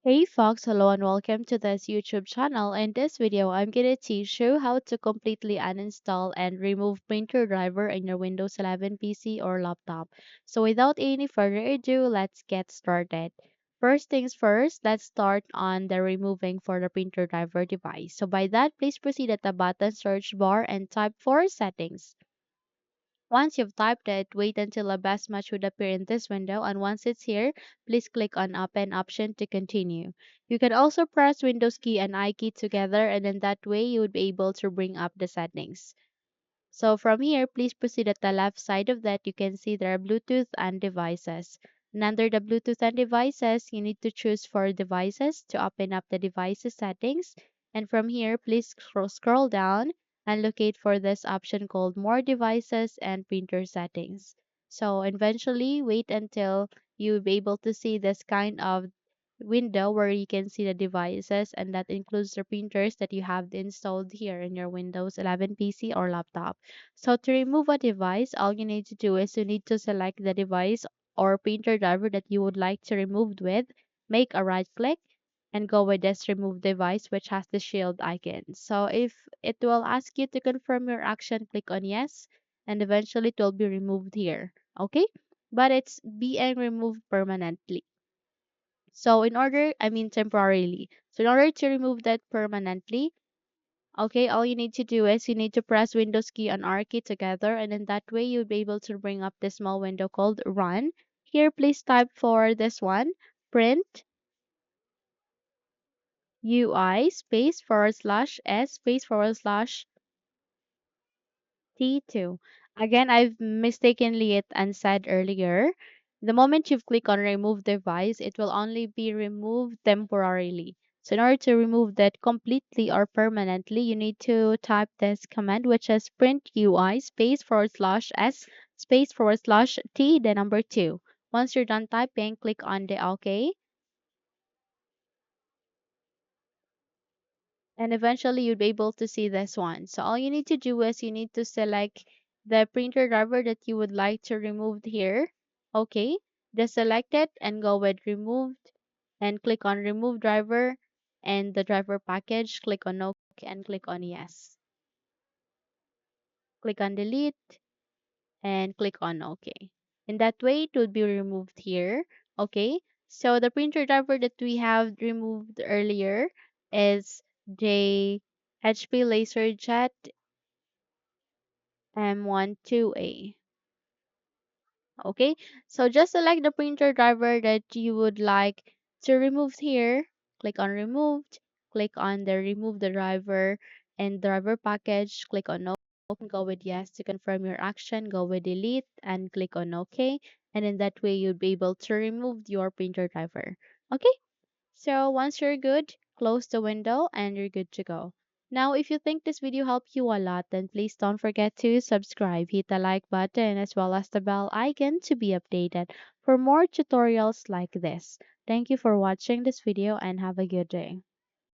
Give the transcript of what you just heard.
Hey folks, hello and welcome to this YouTube channel. In this video, I'm gonna teach you how to completely uninstall and remove printer driver in your Windows 11 PC or laptop. So without any further ado, let's get started. First things first, let's start on the removing for the printer driver device. So by that, please proceed at the button search bar and type for settings. Once you've typed it, wait until a best match would appear in this window, and once it's here, please click on Open option to continue. You can also press Windows key and I key together, and in that way you would be able to bring up the settings. So from here, please proceed at the left side of that. You can see there are Bluetooth and devices. And under the Bluetooth and devices, you need to choose for devices to open up the devices settings. And from here, please scroll down and locate for this option called More Devices and Printer Settings. So eventually, wait until you'll be able to see this kind of window where you can see the devices, and that includes the printers that you have installed here in your Windows 11 PC or laptop. So to remove a device, all you need to do is you need to select the device or printer driver that you would like to remove with, make a right click, and go with this remove device which has the shield icon. So if it will ask you to confirm your action, click on yes, and eventually it will be removed here. Okay? But it's being removed permanently. So temporarily. So in order to remove that permanently, okay, all you need to do is you need to press Windows key and R key together, and in that way you'll be able to bring up this small window called Run. Here, please type for this one, print UI space forward slash S space forward slash T2. Again, I've mistakenly it and said earlier, the moment you've clicked on remove device, it will only be removed temporarily. So in order to remove that completely or permanently, you need to type this command, which is print UI space forward slash S space forward slash T, the number 2. Once you're done typing, click on the OK, and eventually you'll be able to see this one. So all you need to do is you need to select the printer driver that you would like to remove here. Okay, just select it and go with removed and click on remove driver and the driver package. Click on OK and click on yes. Click on delete and click on OK. In that way, it will be removed here. Okay, so the printer driver that we have removed earlier is the HP LaserJet M12A. Okay, so just select the printer driver that you would like to remove here. Click on removed, click on the remove the driver and driver package, click on no, go with yes to confirm your action, go with delete and click on OK. And in that way, you'll be able to remove your printer driver. Okay, so once you're good, close the window and you're good to go. Now, if you think this video helped you a lot, then please don't forget to subscribe, hit the like button as well as the bell icon to be updated for more tutorials like this. Thank you for watching this video and have a good day.